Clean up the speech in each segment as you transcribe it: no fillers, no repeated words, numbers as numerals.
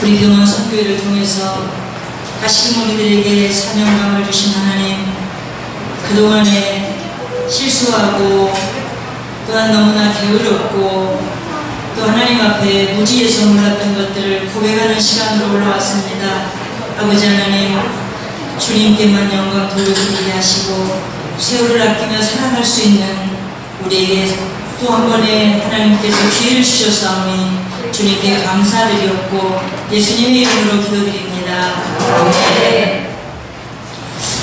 우리 병원 선교회를 통해서 다시금 우리들에게 사명감을 주신 하나님, 그동안에 실수하고 또한 너무나 게으르고 또 하나님 앞에 무지에서 몰랐던 것들을 고백하는 시간으로 올라왔습니다. 아버지 하나님, 주님께만 영광 돌려드리게 하시고 세월을 아끼며 살아갈 수 있는 우리에게 또 한 번의 하나님께서 기회를 주셨사오니 주님께 감사드렸고 예수님의 이름으로 기도드립니다. 아멘.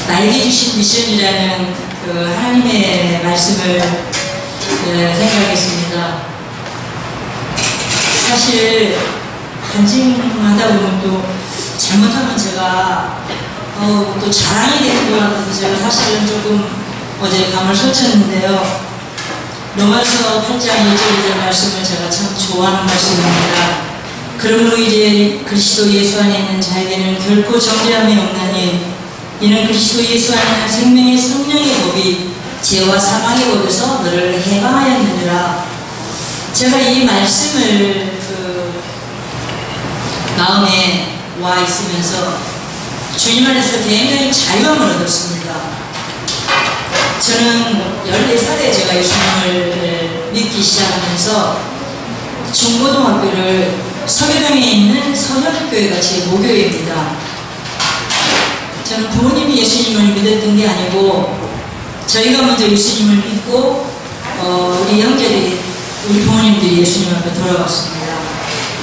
나에게 주신 미션이라는 그 하나님의 말씀을 생각하겠습니다. 사실 간증하다 보면 또 잘못하면 제가 또 자랑이 되는 것 같아서 제가 사실은 조금 어제 밤을 설쳤는데요. 로마서 8장 1절 말씀을 제가 참 좋아하는 말씀입니다. 그러므로 이제 그리스도 예수 안에 있는 자에게는 결코 정죄함이 없나니 이는 그리스도 예수 안에 있는 생명의 성령의 법이 죄와 사망의 법에서 너를 해방하였느니라. 제가 이 말씀을 마음에 와 있으면서 주님 안에서 굉장히 자유함을 얻었습니다. 저는 14살에 제가 예수님을 믿기 시작하면서 중고등학교를 서교동에 있는 서현교회가 제 모교회입니다. 저는 부모님이 예수님을 믿었던 게 아니고 저희가 먼저 예수님을 믿고 우리 형제들이 우리 부모님들이 예수님 앞에 돌아갔습니다.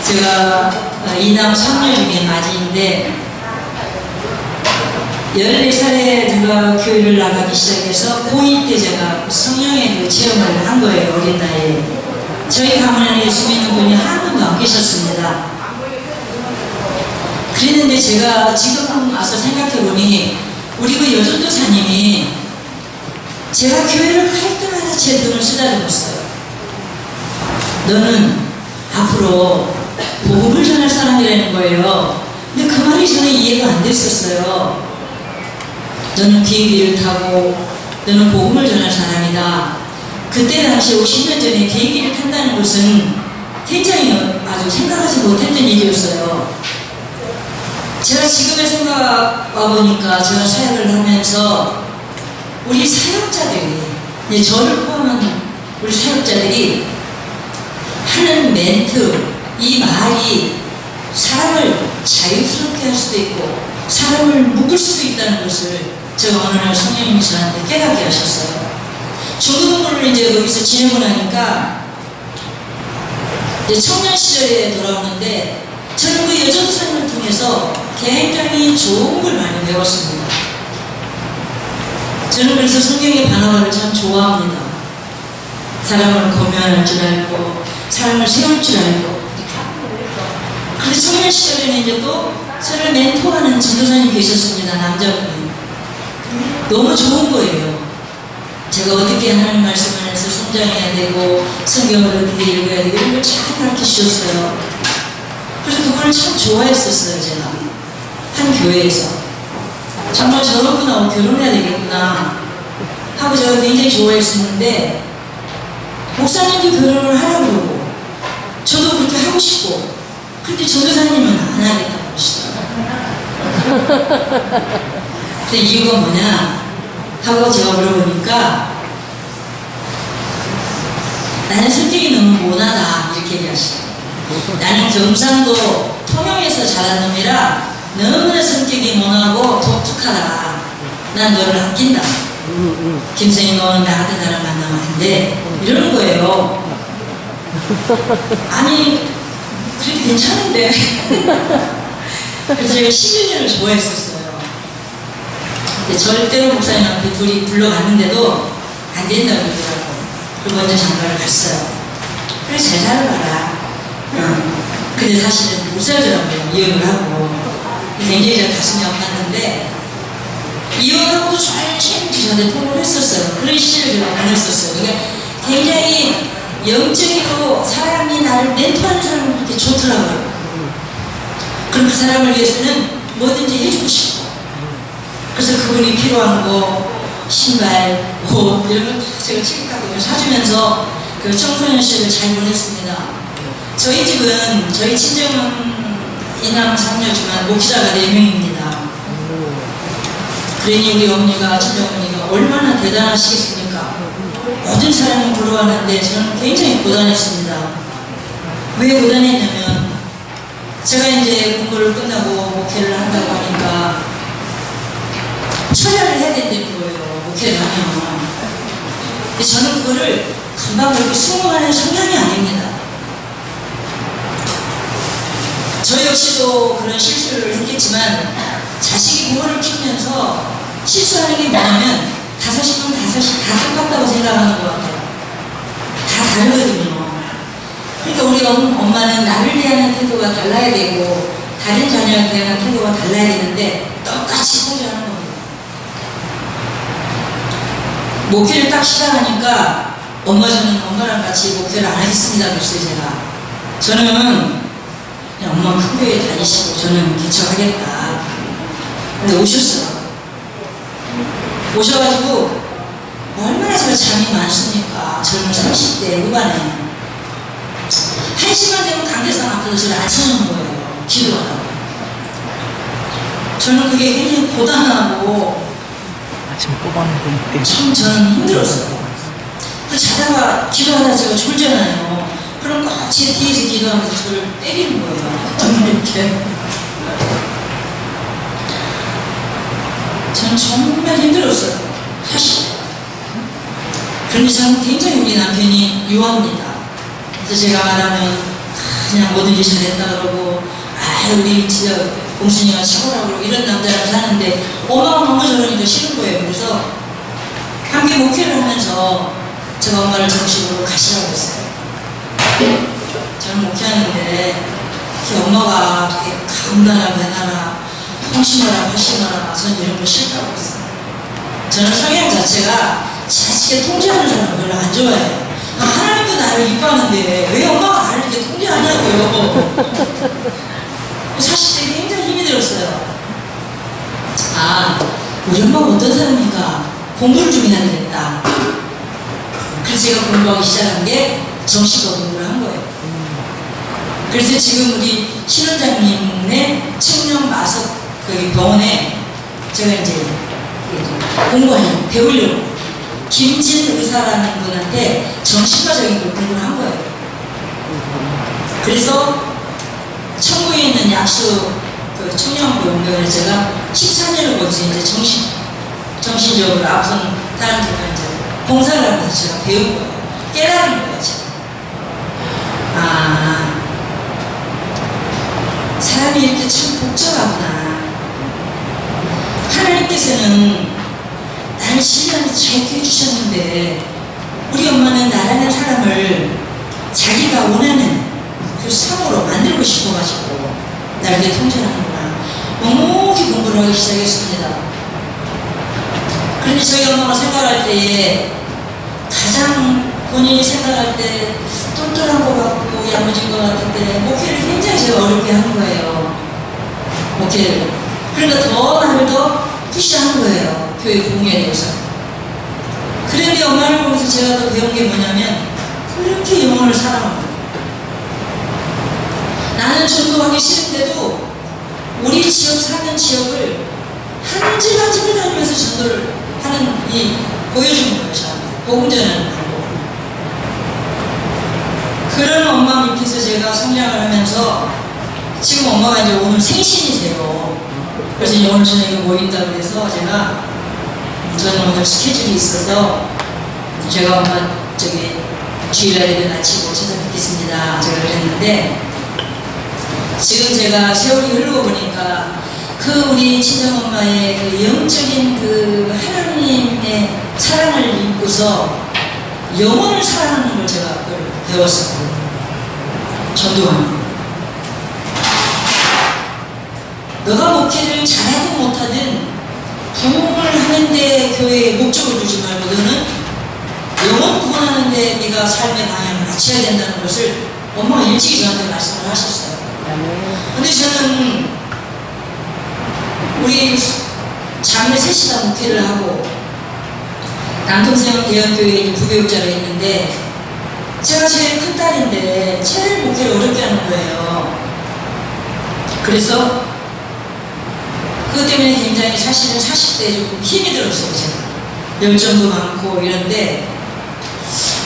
제가 이남 3녀 중에 맞이인데 14살에 제가 교회를 나가기 시작해서 고2 때 제가 성령의 체험을 한 거예요. 어린 나이에. 저희 가문에는 예수 믿는 분이 한 분도 안 계셨습니다. 그랬는데 제가 지금 와서 생각해보니 우리 그 여전도사님이 제가 교회를 갈 때마다 제 돈을 쓰다듬었어요. 너는 앞으로 복음을 전할 사람이라는 거예요. 근데 그 말이 저는 이해가 안 됐었어요. 너는 비행기를 타고 너는 복음을 전할 사람이다. 그때 당시 50년 전에 비행기를 탄다는 것은 굉장히 아주 생각하지 못했던 일이었어요. 제가 지금의 생각 와보니까 제가 사역을 하면서 우리 사역자들이, 저를 포함한 우리 사역자들이 하는 멘트, 이 말이 사람을 자유스럽게 할 수도 있고 사람을 묶을 수도 있다는 것을 제가 어느 날 성령님이 저한테 깨닫게 하셨어요. 중고등부를 이제 거기서 지내고 나니까 이제 청년 시절에 돌아오는데 저는 그 여전도사님을 통해서 굉장히 좋은 걸 많이 배웠습니다. 저는 그래서 성경의 반어를 참 좋아합니다. 사람을 고면할 줄 알고 사람을 세울 줄 알고. 그래서 청년 시절에는 이제 또 저를 멘토하는 지도사님이 계셨습니다. 남자분이. 너무 좋은 거예요. 제가 어떻게 하나님 말씀 안에서 성장해야 되고 성경을 어떻게 읽어야 되고 이런 걸 잘 가르쳐 주셨어요. 그래서 그걸 참 좋아했었어요. 제가 한 교회에서 정말 저런 분하고 결혼해야 되겠구나 하고 제가 굉장히 좋아했었는데 목사님도 결혼을 하라고 그러고 저도 그렇게 하고 싶고 그런데 전도사님은 안 하겠다고 그러시더라고요. 근데 이유가 뭐냐 하고 제가 물어보니까 나는 성격이 너무 모나다 이렇게 얘기하시더라고요. 나는 경상도 통영에서 자란 놈이라 너무나 성격이 모나고 독특하다. 난 너를 아낀다. 김생이 너는 나 같은 사람 만나면 안 돼. 이러는 거예요. 아니 그래도 괜찮은데. 그래서 제가 11년을 좋아했었어요. 절대로 목사님한테 둘이 불러갔는데도 안 된다고 그러더라고요. 그리고 먼저 장가를 갔어요. 그래 잘 살아봐라. 근데 사실은 못 살더라고요. 이혼을 하고. 굉장히 제가 가슴이 아팠는데 이혼하고도 솔직히 저한테 통보를 했었어요. 그런 시절을 제가 보냈었어요. 그러니까 굉장히 영적으로 사람이 나를 멘토하는 사람은 그렇게 좋더라고요. 그럼 그 사람을 위해서는 뭐든지 해주고 싶고 그래서 그분이 필요한 거 신발, 옷 이런 걸 다 제가 체크하고 사주면서 그 청소년 시절을 잘 보냈습니다. 저희 집은 저희 친정은 이남 삼녀지만 목사가 4명입니다. 그러니 우리 어머니가, 친정어머니가 얼마나 대단하시겠습니까? 모든 사람을 불러왔는데 저는 굉장히 고단했습니다. 왜 고단했냐면 제가 이제 공부를 끝나고 목회를 한다고 하니까 처리를 해야 된다는 거예요. 목회를 하면. 근데 저는 그거를 금방 그렇게 수긍하는 성향이 아닙니다. 저 역시도 그런 실수를 했겠지만 자식이 부모를 키우면서 실수하는 게 뭐냐면 5시면 5시 다 똑같다고 생각하는 것 같아요. 다 다르거든요. 그러니까 우리 엄마는 나를 대하는 태도가 달라야 되고 다른 자녀에 대한 태도가 달라야 되는데 똑같이 통제하는 겁니다. 목회를 딱 시작하니까 저는 엄마랑 같이 목회를 안 하겠습니다. 그랬어요. 저는 그냥 엄마 큰 교회 다니시고 저는 개척하겠다. 근데 오셨어요. 오셔가지고 얼마나 제가 잠이 많습니까? 젊은 30대 후반에 1시간 되면 강대상 앞에서 저를 앉혀놓는 거예요. 기도하라고. 저는 그게 굉장히 고단하고 아침 뽑아놓은 참 저는 힘들었어요. 자다가 기도하다 제가 졸잖아요. 그럼 꼭 제 뒤에서 기도하면서 저를 때리는 거예요. 저는 이렇게. 저는 정말 힘들었어요. 사실. 그런데 저는 굉장히 우리 남편이 유합니다. 그래서 제가 말하면 그냥 뭐든지 잘했다 그러고 우리 진짜 공순이가 최고라고 그러고 이런 남자랑 사는데 엄마가 너무 저러니까 싫은 거예요. 그래서 함께 목회를 하면서 제가 엄마를 정식으로 가시라고 했어요. 저는 목회하는데 엄마가 이렇게 감나라 배나라 통심하라 화심하라 저는 이런 거 싫다고 했어요. 저는 성향 자체가 지나치게 통제하는 사람을 별로 안 좋아해요. 하나님도 나를 이뻐하는데 왜 엄마가 나를 이렇게 통제하냐고요. 사실 되게 굉장히 힘이 들었어요. 우리 엄마가 어떤 사람인가 공부를 좀 해야 되겠다. 그래서 제가 공부하기 시작한 게 정신과 공부를 한 거예요. 그래서 지금 우리 신원장님의 청년 마석 병원에 제가 이제 공부하려고 배우려고 김진 의사라는 분한테 정신과적인 걸 공부를 한 거예요. 그래서 청구에 있는 약수 청년병원에 제가 14년을 거기서 이제 정신적으로 아픈 사람들과 이제 봉사를 하면서 제가 배운 거예요. 깨달은 거예요. 제가. 사람이 이렇게 참 복잡하구나. 하나님께서는 나를 신랑에서 잘 키워주셨는데 우리 엄마는 나라는 사람을 자기가 원하는 그 상으로 만들고 싶어가지고 나를 이렇게 통제하는구나. 묵묵히 공부를 하기 시작했습니다. 그런데 저희 엄마가 생각할 때에 가장 본인이 생각할 때 똘똘한 것 같고 야무진 것 같은데 목회를 굉장히 제가 어렵게 한 거예요. 목회를. 그러니까 더 나를 더 푸시한 거예요. 교회 공부에 대해서. 그런데 엄마를 보면서 제가 또 배운 게 뭐냐면 그렇게 영혼을 사랑하는 거예요. 나는 전도하기 싫은데도 우리 지역 사는 지역을 한 집 한 집을 다니면서 전도를 하는 보여주는 거예요. 저한테. 복음 전하는 방법. 그런 엄마 밑에서 제가 성장을 하면서 지금 엄마가 이제 오늘 생신이세요. 그래서 이제 오늘 저녁에 모인다고 해서 저는 오늘 스케줄이 있어서 제가 엄마 주일날에 마치고 찾아뵙겠습니다. 제가 그랬는데 지금 제가 세월이 흐르고 보니까 우리 친정엄마의 영적인 하나님의 사랑을 입고서 영혼을 사랑하는 걸 제가 배웠어요. 전도하는. 너가 목회를 잘하든 못하든 부흥을 하는데 교회에 목적을 두지 말고 너는 영혼 구원하는데 네가 삶의 방향을 맞춰야 된다는 것을 엄마가 일찍이 저한테 말씀을 하셨어요. 근데 저는 우리 자매 셋이 다 목회를 하고 남동생 대형교회에 부교육자로 있는데 제가 제일 큰 딸인데 제일 목회를 어렵게 하는 거예요. 그래서 그것 때문에 굉장히 사실은 40대에 조금 힘이 들었어요. 제가 열정도 많고 이런데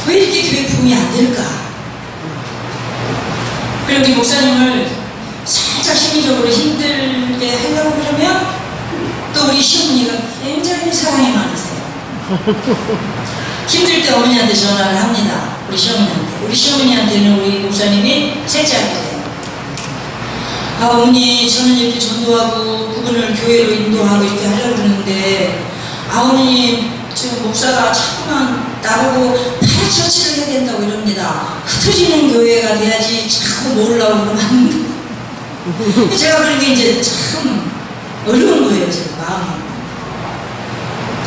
왜 이렇게 교회 부흥이 안 될까? 그리고 우리 목사님을 살짝 심리적으로 힘들게 하려고 그러면 또 우리 시어머니가 굉장히 사랑이 많으세요. 힘들 때 어머니한테 전화를 합니다. 우리 시어머니한테. 우리 시어머니한테는 우리 목사님이 셋째 아들이에요. 아, 어머니, 저는 이렇게 전도하고 그분을 교회로 인도하고 이렇게 하려고 그러는데, 아, 어머니, 지금 목사가 자꾸만 나보고 파리처치를 해야 된다고 이럽니다. 흩어지는 교회가 돼야지 자꾸 모으려고 그러면. 제가 그런 게 이제 참 어려운 거예요, 제 마음이.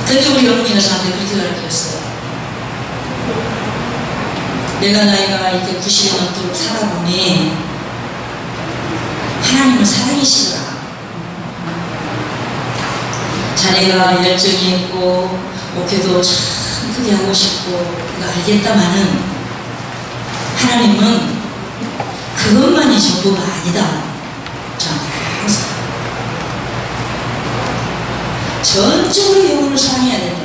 근데 우리 어머니가 저한테 그렇게 가르쳤어요. 내가 나이가 이렇게 90이 넘도록 살다 보니 하나님을 사랑이시더라. 자네가 열정이 있고 목회도 참 크게 하고 싶고 그거 알겠다마는 하나님은 그것만이 전부가 아니다. 저한테 항상 전적으로 영혼을 사랑해야 된다.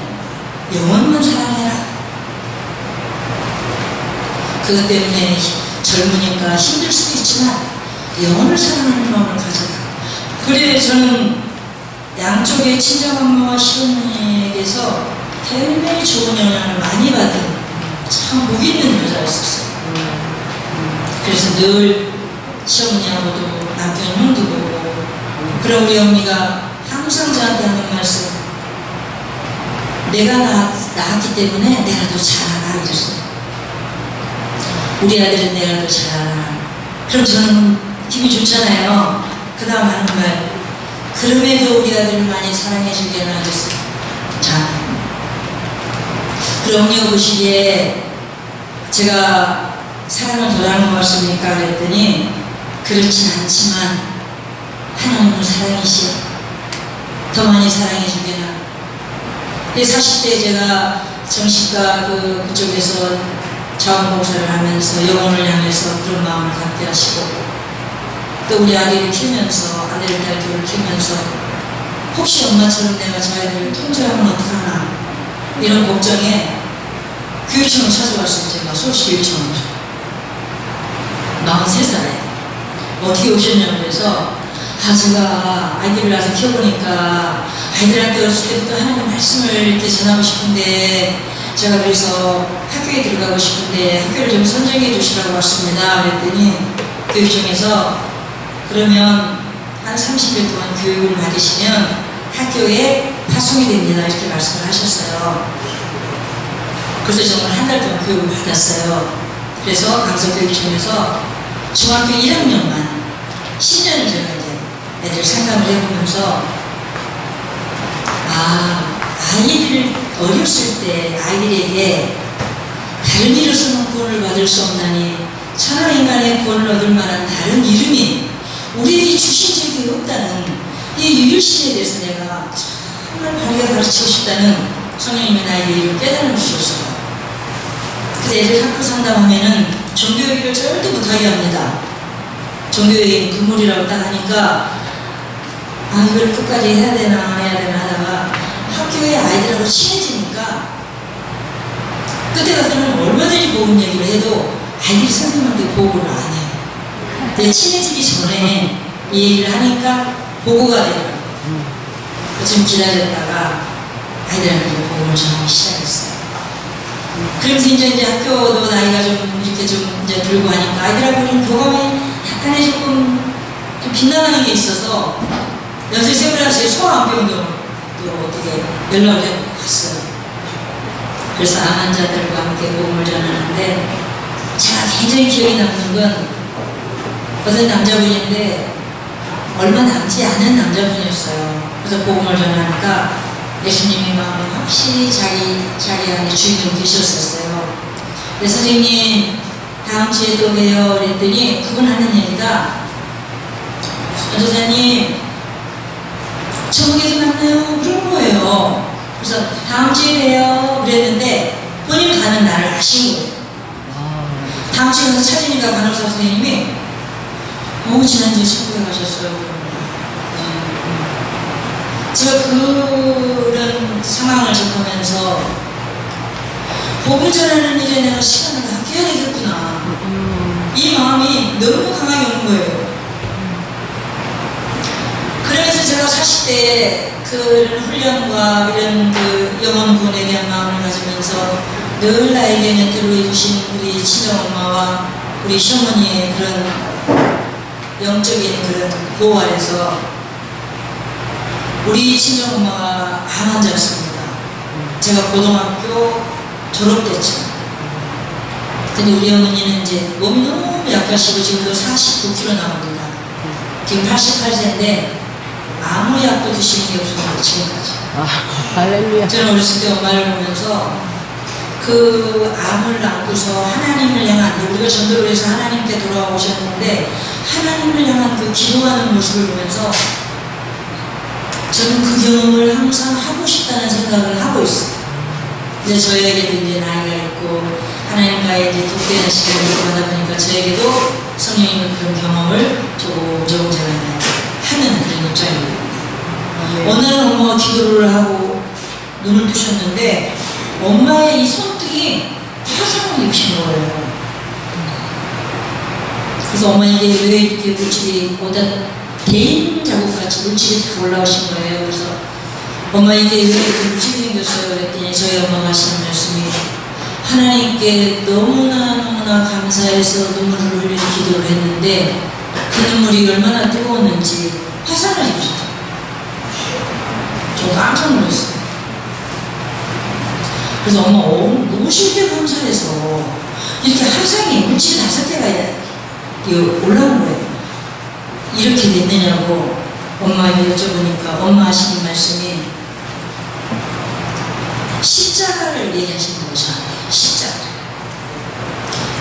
영혼만 사랑해라. 그것 때문에 젊으니까 힘들 수도 있지만 영혼을 사랑하는 마음을 가져라. 그래 저는 양쪽의 친정엄마와 시어머니에게서 굉장히 좋은 영향을 많이 받은 참 복 있는 여자였었어요. 그래서 늘 시어머니하고도 남편 형도 보고 그럼 우리 어머니가 항상 저한테 하는 말씀 내가 낳았기 때문에 내가 더 잘하라 이랬어요. 우리 아들은 내가 더 잘하라. 그럼 저는 기분이 좋잖아요. 그 다음 하는 말 그럼에도 우리 아들을 많이 사랑해 주게나 하겠어요. 자, 그럼 언니가 보시기에 제가 사랑을 더 하는 것 같습니까? 그랬더니 그렇진 않지만 하나님은 사랑이시여 더 많이 사랑해 주게나. 근데 40대에 제가 정신과 그쪽에서 자원봉사를 하면서 영혼을 향해서 그런 마음을 갖게 하시고 또 우리 아들을 키우면서 아들 딸들을 키우면서 혹시 엄마처럼 내가 저 아이들을 통제하면 어떡하나 이런 걱정에 교육청을 찾아왔어요. 제가 서울시 교육청을 43살에 어떻게 오셨냐고 그래서 제가 아이들을 낳아서 키워보니까 아이들한테 어렸을 때부터 하나님 말씀을 이렇게 전하고 싶은데 제가 그래서 학교에 들어가고 싶은데 학교를 좀 선정해 주시라고 왔습니다. 그랬더니 교육청에서 그러면 한 30일 동안 교육을 받으시면 학교에 파송이 됩니다. 이렇게 말씀을 하셨어요. 그래서 정말 한 달 동안 교육을 받았어요. 그래서 강서교육청에서 중학교 1학년만 10년을 제가 이제 애들 상담을 해보면서 아이들 어렸을 때 아이들에게 다른 이로서는 구원을 받을 수 없나니 천하인간의 구원을 얻을 만한 다른 이름이 우리에게 주신 적이 없다는 이 유일신에 대해서 내가 정말 바르게 가르치고 싶다는 성령님의 나에게 이를 깨달음을 주셨어요. 그래서 애들 학교 상담하면은 종교 얘기를 절대 못하게 합니다. 종교 얘기는 그물이라고 딱 하니까 이걸 끝까지 해야 되나 하다가 학교에 아이들하고 친해지니까 끝에 가서는 얼마든지 복음 얘기를 해도 아이들이 선생님한테 보고를 안 해요. 근데 친해지기 전에 이 얘기를 하니까 보고가 되더라고요. 좀 기다렸다가 아이들한테 복음을 전하기 시작했어요. 그러면서 이제 학교도 나이가 좀 이렇게 좀 이제 들고 하니까 아이들하고는 교감이 약간의 조금 좀 빗나가는 게 있어서 연세 세분화제 소아암병도 또 어떻게 연락을 해서 갔어요. 그래서 암 환자들과 함께 복음을 전하는데 제가 굉장히 기억에 남는 건 어떤 남자분인데 얼마 남지 않은 남자분이었어요. 그래서 복음을 전하니까 예수님의 마음에 확실히 자기 안에 주인으로 계셨었어요. 그래서 선생님 다음 주에 또 봬요 그랬더니 그분 하는 얘기가 전도사님 천국에서 만나요 그런 거예요. 그래서 다음 주에 봬요 그랬는데 본인 가는 날을 아신 거예요. 다음 주에 가서 찾으니까 간호사 선생님이 지난주에 천국에 가셨어요. 제가 그런 상황을 접하면서 복음 전하는 일에 내가 시간을 아껴야 되겠구나. 이 마음이 너무 강하게 오는 거예요. 그러면서 제가 40대에 그런 훈련과 이런 그 영혼군에 대한 마음을 가지면서 늘 나에게 멘토로 해주신 우리 친정엄마와 우리 시어머니의 그런 영적인 그런 보호 아래서 우리 친정엄마가 암 환자였습니다. 제가 고등학교 졸업됐죠. 근데 우리 어머니는 이제 몸이 너무 약하시고 지금도 49kg 나옵니다. 지금 88세인데 아무 약도 드시는 게 없어서 지금까지. 할렐루야. 저는 어렸을 때 엄마를 보면서 그 암을 안고서 하나님을 향한, 우리가 전도를 해서 하나님께 돌아오셨는데 하나님을 향한 그 기도하는 모습을 보면서 저는 그 경험을 항상 하고 싶다는 생각을 하고 있어요. 근데 저에게도 이제 나이가 있고 하나님과의 이제 독대하는 시간을 하다 보니까 저에게도 성령님의 그런 경험을 조금 제가 하는 그런 입장입니다. 어느 날 엄마가 기도를 하고 눈을 뜨셨는데 엄마의 이 손등이 화상을 입힌 거예요. 그래서 어머니에게 왜 이렇게 물질이 보다 개인 자국같이 물질이 다 올라오신 거예요. 그래서 엄마에게 왜 이렇게 물질이 생겼어요? 그랬더니 저희 엄마가 하시는 말씀이 하나님께 너무나 감사해서 눈물을 흘리는 기도를 했는데 그 눈물이 얼마나 뜨거웠는지 화상을 입으셨다. 저 깜짝 놀랐어요. 그래서 엄마 무엇이게 감사해서 이렇게 화상이 물질 5개가 올라온 거예요. 이렇게 됐느냐고 엄마에게 여쭤보니까 엄마 하시는 말씀이 십자가를 얘기하시는 거죠. 십자가.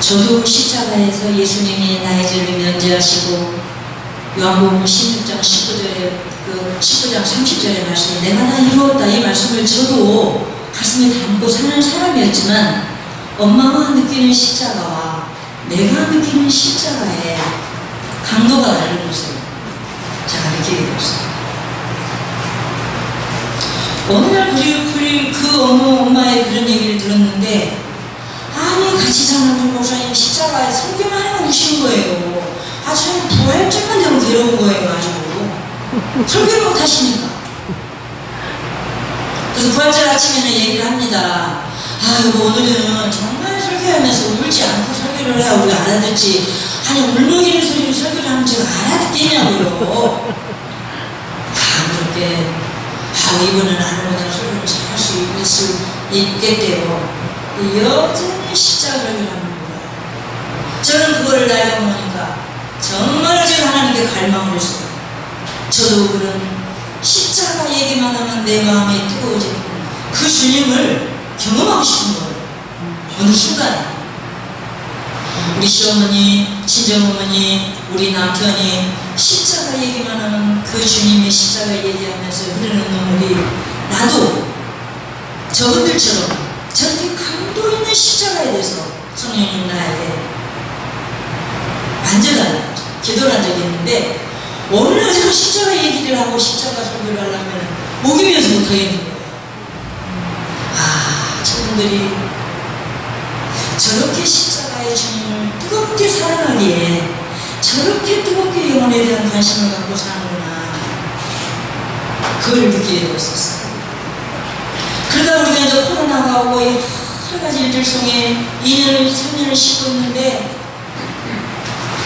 저도 십자가에서 예수님이 나의 죄를 면제하시고 요한복음 16장 19절에 그 19장 30절의 말씀이 내가 다 이루었다 이 말씀을 저도 가슴에 담고 사는 사람이었지만 엄마가 느끼는 십자가와 내가 느끼는 십자가의 강도가 다른 것을 제가 느끼게 되었어요. 어느 날 그 엄마의 그런 얘기를 들었는데 아니 같이 사는 목사님 십자가에 설교만 하고 우시는 거예요. 아주 부활절만 되면 괴로운 거예요. 아주 설교를 못 하시니까. 그래서 부활절 아침에는 얘기를 합니다. 여보 오늘은 정말 설교하면서 울지 않고 설교를 해야 우리가 알아듣지. 아니 울먹이는 소리를 설교를 하면 제가 알아듣겠냐고요. 그렇게 이번에는 아무거나 설교를 잘 할 수 있겠대요. 여전히 십자가를 하는 거예요. 저는 그거를 나이가 먹으니까 정말 제가 하나님께 갈망을 했어요. 저도 그런 십자가 얘기만 하면 내 마음이 뜨거워지고 그 주님을 경험하고 싶은 거예요. 어느 순간에 우리 시어머니, 친정어머니, 우리 남편이 십자가 얘기만 하면 그 주님의 십자가 얘기하면서 흐르는 눈물이 나도 저분들처럼 저렇게 강도 있는 십자가에 대해서 성령님 나에게 만져달라고 기도를 한 적이 있는데 어느 날 제가 십자가 얘기를 하고 십자가 설교를 하려면 목이 메어서 못하겠는 거예요. 저분들이 저렇게 십자가의 주님을 뜨겁게 사랑하기에 저렇게 뜨겁게 영혼에 대한 관심을 갖고 사는구나. 그걸 느끼게 되었었어요. 그러다 우리가 이제 코로나가 오고 여러 가지 일들 속에 2년을 3년을 쉬고 있는데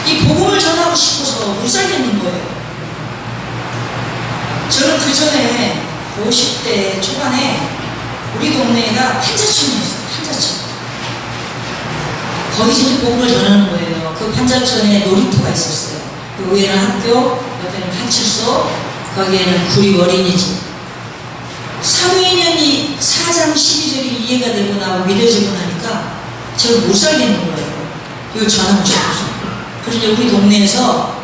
이 복음을 전하고 싶어서 못 살겠는 거예요. 저는 그 전에 50대 초반에 우리 동네가 판자촌이었어요. 판자촌. 거기서 이제 복음을 전하는 거예요. 그 판자촌에 놀이터가 있었어요. 그 위에는 학교, 옆에는 파출소, 거기에는 구리 어린이집. 사도행전이 4장 12절이 이해가 되고 나고 믿어지고 나니까 제가 못 살겠는 거예요. 이거 전하고 싶어서. 그래서 우리 동네에서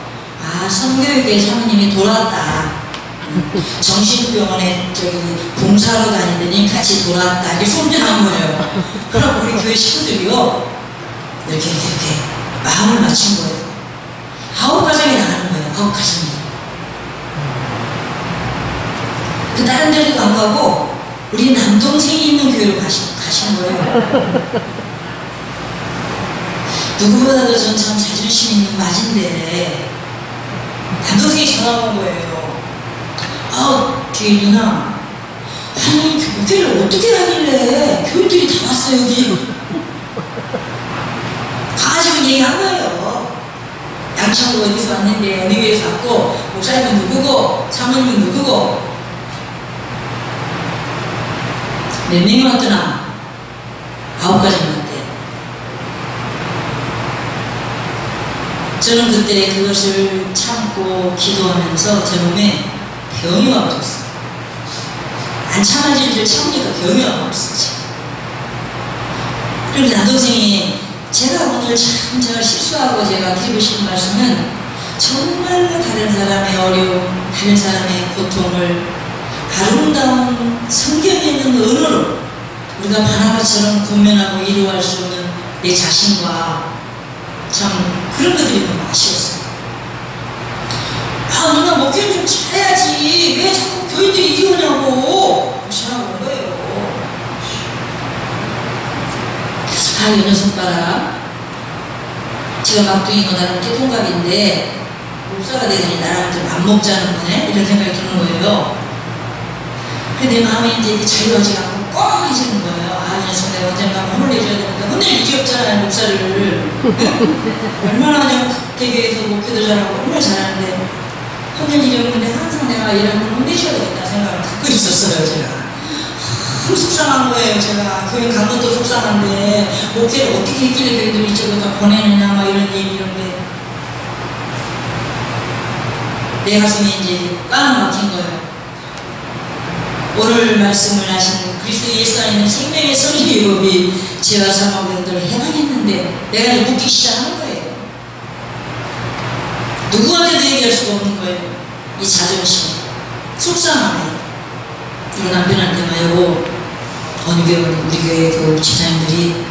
성교육의 사모님이 돌아왔다. 정신병원에 봉사로 다니더니 같이 돌아왔다. 이렇게 소문난 거예요. 그럼 우리 교회 식구들이요. 이렇게 마음을 맞춘 거예요. 9가정이 나갔다. 가슴이. 그 다른 데도 안 가고 우리 남동생이 있는 교회로 가신 거예요. 누구보다도 전 참 자존심 있는 맞인데 남동생이 전화가 온 거예요. 뒤에 누나, 아니 교회를 어떻게 가길래 교인들이 다 왔어 여기. 가가지고 얘기한 거예요. 양천구 어디서 왔는데 어느 교회에서 왔고 목사님은 누구고 사모님은 누구고 몇 명이 왔더나 9가지 왔대. 저는 그때 그것을 참고 기도하면서 제 몸에 병이 와버렸어요. 안 참아지를 참으니까 병이 와버렸어요. 그리고 남동생이 제가 오늘 참 제가 실수하고 제가 드리고 싶은 말씀은 정말로 다른 사람의 어려움, 다른 사람의 고통을 아름다운 성경에 있는 언어로 우리가 바나바처럼 고면하고 이루어할 수 없는 내 자신과 참 그런 것들이 너무 아쉬웠어요. 누나 목회를 좀 잘해야지 왜 자꾸 교인들이 이리 오냐고 전화가 온 거예요. 이 녀석 봐라. 제가 막둥이고 나랑 태동갑인데 목사가 되더니 나랑 좀 안 먹자는 거네? 이런 생각이 드는 거예요. 근데 내 마음에 이제 이게 자유하지 않고 꽁해지는 거예요. 이 녀석 내가 언젠가 혼내줘야 되는데 혼낼 일이 없잖아요, 목사를. 얼마나 내가 대교에서 목회도 잘하고 얼마나 잘하는데 혼낼 일이 없는데 항상 내가 이러면 혼내줘야 되겠다 생각을 갖고 있었어요, 제가. 속상한 거예요. 제가 교회 간 것도 속상한데 목회를 어떻게 했길래 교회들이 이쪽으로 다 보내느냐 막 이런 얘기인데 내 가슴에 이제 꽉 막힌 거예요. 오늘 말씀을 하신 그리스도 예수 안에 있는 생명의 성리법이 제가 사모님들을 해방했는데 내가 이제 묻기 시작하는 거예요. 누구한테도 얘기할 수가 없는 거예요. 이 자존심, 속상함에. 우리 남편한테 말고 어느 교회 우리 교회 그 집사님들이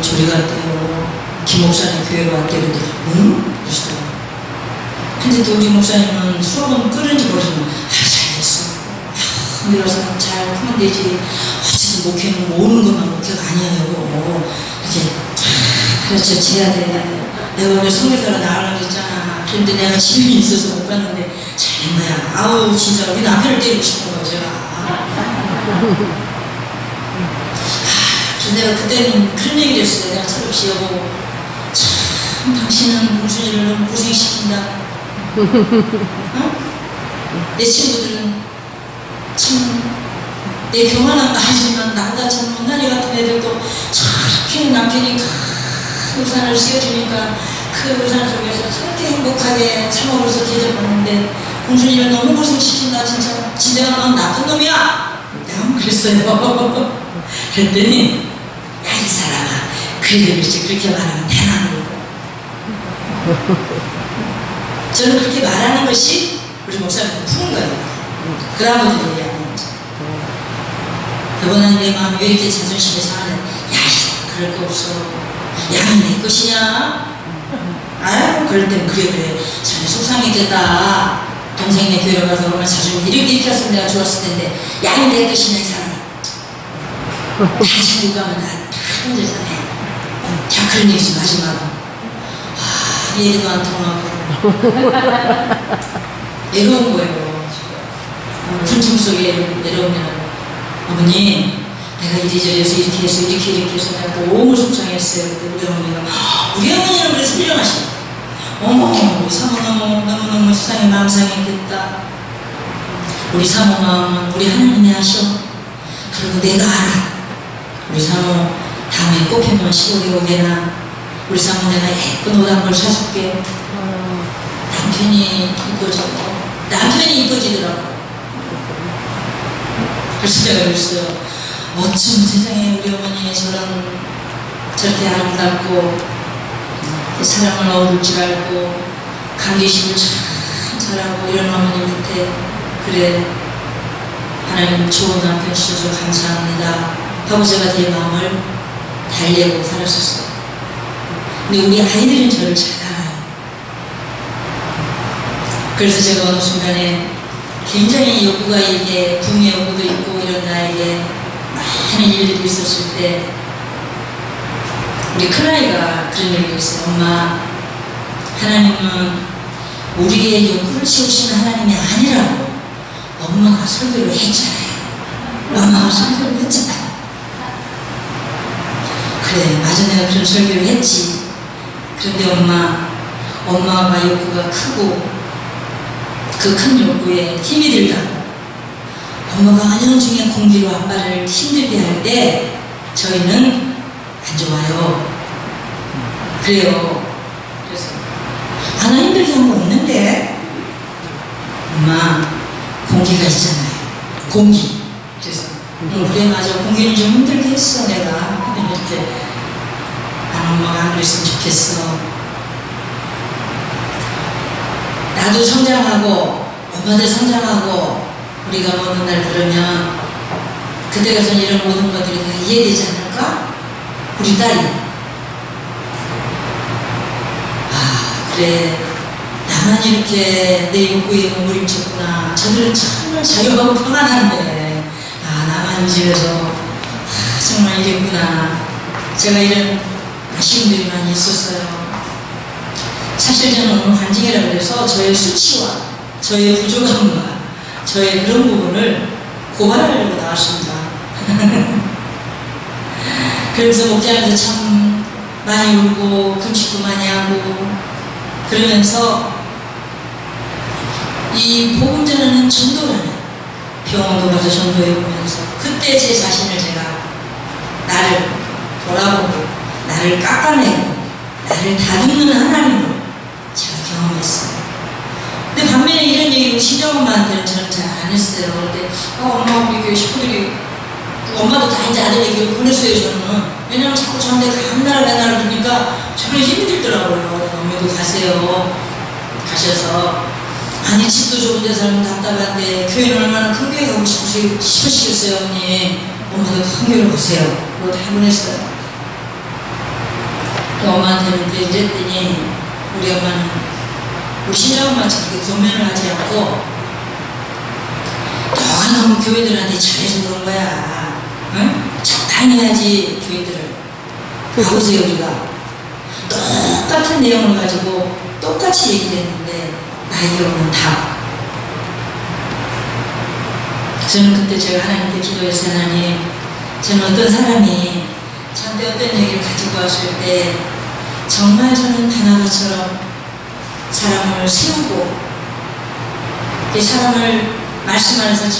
조리 갔대요. 김 목사님 교회로 왔대요. 근데 그러시더라고요. 근데 또 우리 목사님은 수업은 끊은지 모르지만 잘됐어. 밀어서 잘 하면 되지. 어쨌든 목회는 모으는 것만 목회가 아니냐고 이렇게 그렇죠. 재야 돼. 내가 오늘 성교사로 나가려고 했잖아. 그런데 내가 집이 있어서 못 갔는데 잘된 거야. 진짜 우리 남편을 때리고 싶은 거야 제가. 그래서 내가 그때는 그런 얘기를 했어요. 내가 철없이 여보 참 당신은 공순이를 너무 고생시킨다. 내 친구들은 참 내 교만한 거 하지만 나보다 참 못난이 같은 애들도 저렇게 남편이 큰 우산을 씌워주니까 그 우산 속에서 저렇게 행복하게 참으로서 대접받는데 공순이를 너무 고생시킨다. 진짜 넌 나쁜 놈이야. 내가 그랬어요. 그랬더니 야 이 사람아 그래도 그렇지 그렇게 말하면 되나. 저는 그렇게 말하는 것이 우리 목사님한테 푸는 거예요. 그러고도 얘기하는 거죠. 여보는 내 마음이 왜 이렇게 자존심이 상하냐. 야 그럴 거 없어. 양이 내 것이냐. 그럴 땐 그래 자네 속상했겠다. 동생네 교회로 가서 얼마나 자존심 이렇게 했으면 내가 좋았을 텐데 양이 내 것이냐 이 사람아. 다 지금 가면 다 힘들잖아. 자 그런 얘기 좀 하지 마라. 얘기도 안 통하고 내려온 거예요. 분중 속에 내려오면 어머니 내가 이리저리 해서 이렇게 해서 내가 너무 속상했어요. 그때 우리 어머니가 우리 어머니는 그래서 훌륭하시다. 어머 우리 사모 너무너무 세상에 마음 상했겠다. 우리 사모 마음은 우리 하나님이 아셔. 그리고 내가 알아. 우리 사모 다음에 꽃피면 시골에 오게나 우리 사모 내가 예쁜 옷 한 벌 사줄게. 남편이 이뻐져. 남편이 이뻐지더라고. 그래서 제가 그랬어요. 어쩜 세상에 우리 어머니 저렇게 아름답고 사랑을 얻을 줄 알고 감기심을 참 잘하고 이런 어머니 밑에 그래 하나님 좋은 남편 주셔서 감사합니다 하고 제가 제 마음을 달래고 살았었어요. 근데 우리 아이들은 저를 잘 알아요. 그래서 제가 어느 순간에 굉장히 욕구가 이게 부흥의 욕구도 있고 이런 나에게 많은 일들이 있었을 때 우리 큰아이가 그런 얘기를 했어요. 엄마, 하나님은 우리의 욕구를 채우시는 하나님이 아니라고 엄마가 설교를 했잖아요. 엄마가 설교를 했잖아요. 그래, 맞아, 내가 그런 설교를 했지. 그런데 엄마가 욕구가 크고 그 큰 욕구에 힘이 들다. 엄마가 안녕중에 공기로 아빠를 힘들게 할 때 저희는 안 좋아요. 그래요. 그래서 안 힘들게 한 거 없는데 엄마 공기가 있잖아요. 공기. 그래서 그래 맞아, 공기는 좀 힘들게 했어 내가. 이렇게 엄마가 안 그랬으면 좋겠어. 나도 성장하고 엄마도 성장하고 우리가 어느 날 그러면 그때 가서 이런 모든 것들이 다 이해되지 않을까? 우리 딸이 그래, 나만 이렇게 내 욕구에 몸부림쳤구나. 저들은 정말 자유하고 평안한데 나만 이 집에서 정말 이랬구나. 제가 이런 아쉬움들이 많이 있었어요. 사실 저는 오늘 간증이라고 해서 저의 수치와 저의 부족함과 저의 그런 부분을 고발하려고 나왔습니다. 그래서 목회하면서 참 많이 울고 금식도 많이 하고 그러면서 이 복음 전하는 전도라는 병원도 가서 전도해보면서 그때 제 자신을 제가 나를 돌아보고 나를 깎아내고 나를 다듬는 하나님을 제가 경험했어요. 근데 반면에 이런 얘기를 친정엄마한테는 저는 잘 안 했어요. 근데 엄마 우리 교회 식구들이 엄마도 다 이제 아들 얘기를 보냈어요. 저는 왜냐면 자꾸 저한테 감나라 배나라 그러니까 저는 힘이 들더라고요. 어머니도 가세요. 가셔서 아니 집도 좁은데 살면 답답한데 교회는 얼마나 큰 교회 가고 싶으시겠어요 언니. 엄마도 큰 교회로 가세요. 그거 다 보냈어요. 또 엄마한테는 이랬더니 우리 엄마는 우리 친정엄마처럼 그렇게 교면을 하지 않고 너가 너무 교회들한테 잘해서 그런 거야. 응? 적당히 해야지 교회들을. 가보세요 우리가. 똑같은 내용을 가지고 똑같이 얘기를 했는데 나에게 오는 답. 저는 그때 제가 하나님께 기도했어요. 하나님, 저는 어떤 사람이 저한테 어떤 얘기를 가지고 왔을 때 정말 저는 바나바처럼 사람을 세우고 그 사람을 말씀 안에서 잘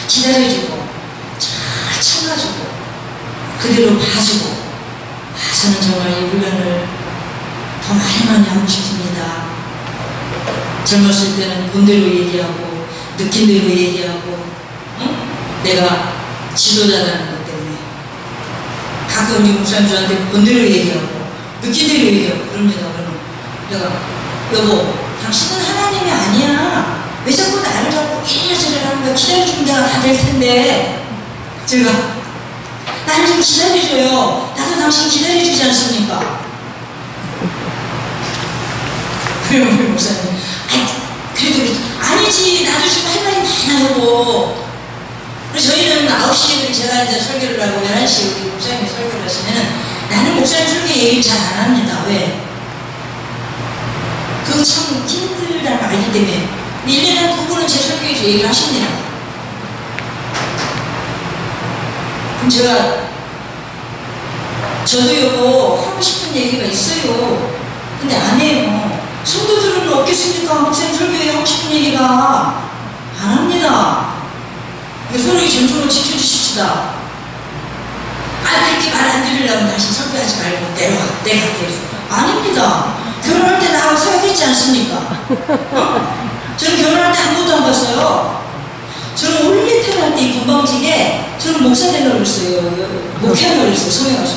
기다려주고 잘 참아주고 그대로 봐주고 저는 정말 이 훈련을 더 많이 하고 싶습니다. 젊었을 때는 본대로 얘기하고 느낀 대로 얘기하고 내가 지도자라는 것 때문에 가끔 우리 목사님들한테 본대로 얘기하고 느낀 대로 얘기하고 그럽니다. 그러면 내가 여보 당신은 하나님이 아니야. 왜 자꾸 나를 자꾸 이래저래 하는 거야. 기다려주면 내가 다 될 텐데 제가 나를 좀 기다려줘요. 나도 당신 기다려주지 않습니까? 그래요 우리 목사님 그래도 아니지 나도 지금 할 말이 많아요. 그래서 저희는 9시에 제가 이제 설교를 하고 11시에 우리 목사님이 설교를 하시면은 나는 목사님 설교 얘기를 잘 안 합니다. 왜? 그거 참 힘들다는 걸 알기 때문에 1년에 한 2번은 제 설교에서 얘기를 하십니다. 그럼 제가 저도 요거 하고 싶은 얘기가 있어요. 근데 안 해요. 성도들은 없겠습니까? 목사님 설교에 하고 싶은 얘기가 안 합니다. 서로의 존중을 지켜주십시다. 그렇게 말 안 들으려면 다시 설교하지 말고 내려와. 내가 그래서 아닙니다. 결혼할 때 나하고 사귀지 않습니까? 저는 결혼할 때 아무것도 안 봤어요. 저는 원래 태어날 때 이 건방지게 저는 목사 되려고 그랬어요. 목회하려고 그랬어요. 성에 가서.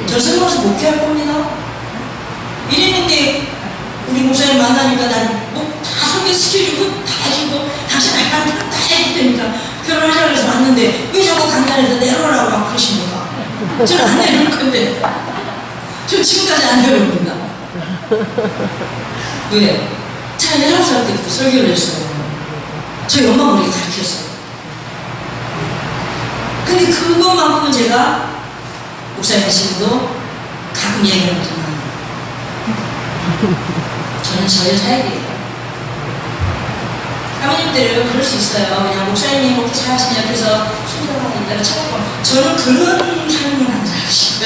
저 성에 가서 목회할 겁니다. 이랬는데 우리 목사님 만나니까 난 뭐 다 소개시켜주고 다 해주고 당신 알바는 다 해줄 테니까 결혼하자고 해서 왔는데 왜 자꾸 강단에서 내려오라고 막 그러십니까? 저는 안 내려올 건데 저 지금까지 안 내려옵니다. 왜? 잘 한 19살 때부터 설교를 했어요. 저희 엄마가 우리 가르쳤어요. 근데 그것만큼은 제가 목사님 지금도 가끔 얘기하거든요. 저는 저의 사역이에요. 사모님들은 그럴 수 있어요. 그냥 목사님이 그렇게 잘하시면 옆에서 순서하고 있다가 찾고. 저는 그런 삶을 안 살았어요.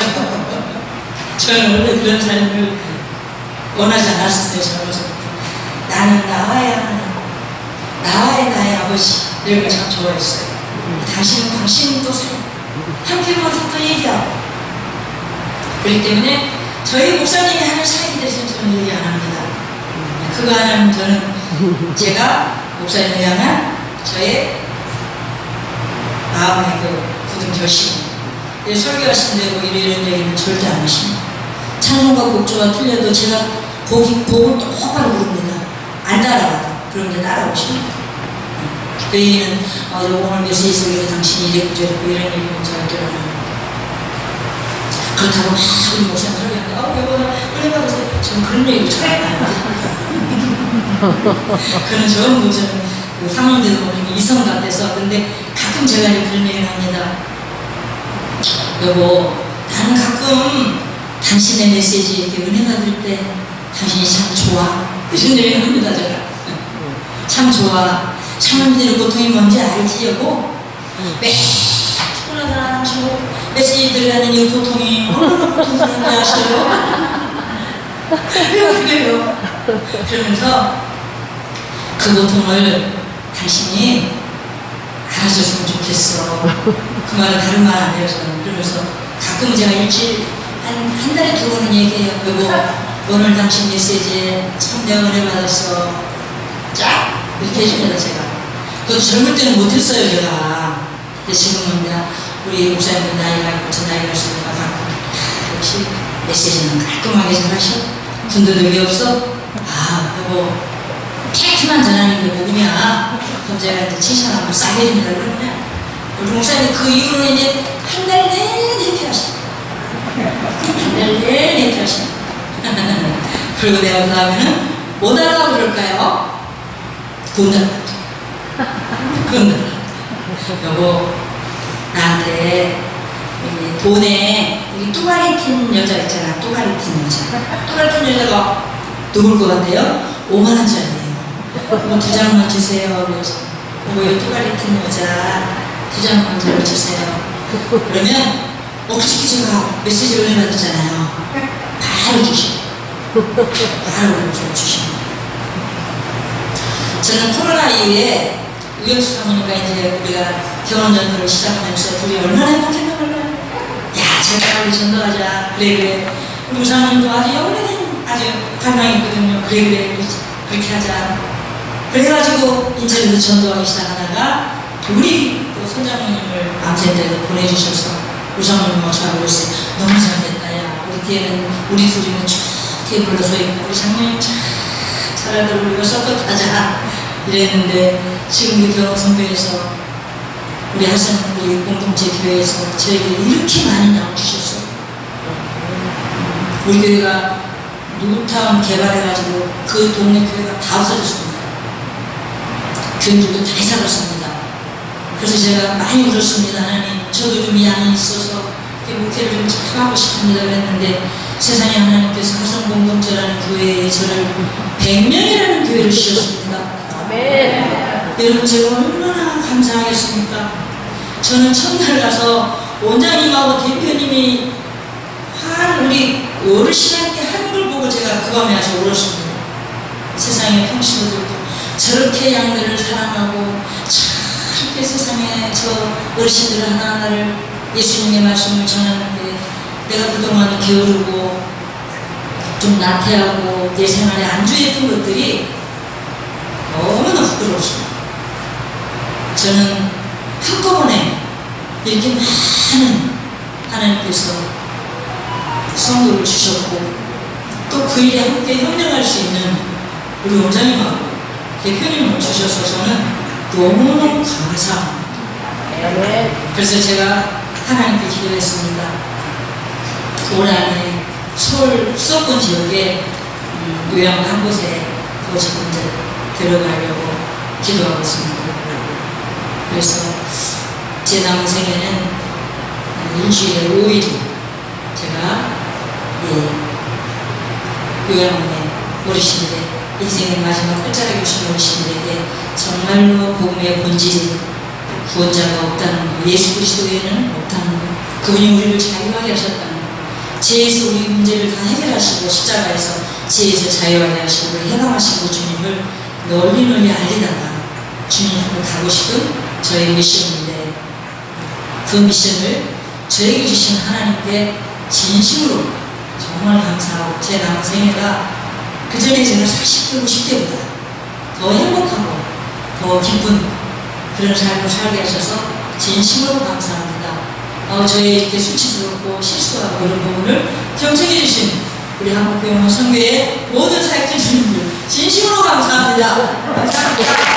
저는 원래 그런 삶을 원하지 않았었어요. 저로서부터. 나는 나와야 하는, 나와야 나의 아버지, 이런 걸 참 좋아했어요. 당신은 또 함께 모여서 또 얘기하고. 그렇기 때문에 저희 목사님이 하는 사역에 대해서는 저는 얘기 안 합니다. 그거 하나는 저는 제가 목사님을 향한 저의 마음의 그 굳은 결심. 설교하시는데 뭐 이런 얘기는 절대 안 하십니다. 찬송가 곡조가 틀려도 제가 곡을 똑바로 부릅니다. 안 따라가도. 그런데 따라오십니다. 그 얘기는 오늘 메시지 속에서 당신이 이랬고 저랬고 이런 얘기는 제가 들어요. 그렇다고 막 우리 목사님 설교하는데 여보나 은혜받으세요. 저는 그런 얘기를 잘 안 해요. 그는 전부 저는 그 상황대로 보니 이성 같아서. 근데 가끔 제가 이제 그런 얘기를 합니다. 여보, 나는 가끔 당신의 메시지 이렇게 은혜 받을 때 당신이 참 좋아. 이런 얘기를 합니다. 제가 참 좋아. 사람들의 고통이 뭔지 알지 여보? 매 피곤하다 하시고 메시지 들어가는 이 고통이 얼마나 고통스러운지 아시죠? 그래요. 그러면서 그 고통을 당신이 알아줬으면 좋겠어. 그 말은 다른 말 안 해요. 저는. 그러면서 가끔은 제가 일주일 한 달에 2번은 얘기해요. 여보, 오늘 당신 메시지에 참 내가 은혜 받았어. 쫙 이렇게 해줍니다. 제가 그것도 젊을 때는 못했어요. 제가. 근데 지금은 내가 우리 목사님도 나이가 있고 저 나이가 있으니까 가끔 역시 메시지는 깔끔하게 잘하셔. 군더더기 없어. 여보, 팩트만 전하는 게 뭐냐. 그럼 제가 이제 칭찬하고 싸게 해줍니다. 그러면 우리 목사님 그 이후로는 이제 한 달 내내 해피하십니다. 한 달 내내 해피하십니다. 그리고 내가 그 다음에는 못 알아가 그럴까요? 돈 달라. 그건 여보, 나한테 돈에 여기 뚜가리 낀 여자 있잖아. 뚜가리 낀 여자. 뚜가리 낀 여자가 누굴 것 같아요? 5만원짜리예요. 그거 2장만 주세요. 그래서 이 뚜가리 낀 여자 2장만 들어주세요. 그러면 솔직히 제가 메시지를 은혜 받았잖아요. 바로 주시고 바로 주시고. 저는 코로나 이후에 우영수 사모님과 이제 우리가 결혼 전도를 시작하면서 둘이 얼마나 행복했나 몰라요. 야, 제가 우리 전도하자. 그래. 우리 사모님도 아주 영원히 아주 갈망이 있거든요. 그래. 그렇게 하자. 그래가지고 인천에서 전도하기 시작하다가 우리 또 손장모님을 암센터에서 보내주셔서 우리 사모님하고 저하고 그랬어요. 너무 잘됐다. 야, 우리 뒤에는 우리 둘이는 쭉 테이블로 서있고 우리 장모님 참 잘하더라고. 우리가 서포트하자. 이랬는데 지금 그 결혼 선배에서 우리 하선 우리 공동체 교회에서 저에게 이렇게 많이 나눠주셨어. 우리 교회가 뉴타운 개발해가지고 그 동네 교회가 다 없어졌습니다. 교인들도 다 이사 갔습니다. 그래서 제가 많이 울었습니다. 하나님, 저도 좀 양이 있어서 목회를 좀 잘 하고 싶습니다. 그랬는데 세상에 하나님께서 하선 공동체라는 교회에 저를 100명이라는 교회를 주셨습니다. 여러분, 제가 얼마나 감사하겠습니까? 저는 첫날 가서 원장님하고 대표님이 한 우리 어르신한테 하는 걸 보고 제가 그 밤에 와서 울었습니다. 세상의 평신도들도 저렇게 양들을 사랑하고 저렇게 세상에 저 어르신들 하나하나를 예수님의 말씀을 전하는데 내가 그동안 게으르고 좀 나태하고 내 생활에 안주했던 것들이 너무나 부끄러웠습니다. 저는 한꺼번에 이렇게 많은 하나님께서 성도를 주셨고 또 그 일에 함께 협력할 수 있는 우리 원장님하고 대표님을 주셔서 저는 너무너무 감사합니다. 그래서 제가 하나님께 기도했습니다. 올 안에 서울 수도권 지역에 요양 한 곳에 더 지금 이제 들어가려고 기도하고 있습니다. 그래서 제 남은 생에는 일주일에 5일 제가 요양원의 어르신들의 인생의 마지막 끝자락에 오신 어르신들에게 정말로 복음의 본질이 구원자가 없다는 것, 예수 그리스도 외에는 없다는 것, 그분이 우리를 자유하게 하셨다는 것, 죄에서 우리 문제를 다 해결하시고 십자가에서 죄에서 자유하게 하시고 해방하시고 주님을 널리 알리다가 주님으로 가고 싶은 저의 미션인데, 그 미션을 저에게 주신 하나님께 진심으로 정말 감사하고, 제 남은 생애가 그전에 제가 40대, 50대보다 더 행복하고 더 기쁜 그런 삶을 살게 하셔서 진심으로 감사합니다. 저의 이렇게 수치스럽고 실수하고 이런 부분을 경청해 주신 우리 한국교회 성교회 모든 사역자 주님들 진심으로 감사합니다. 감사합니다.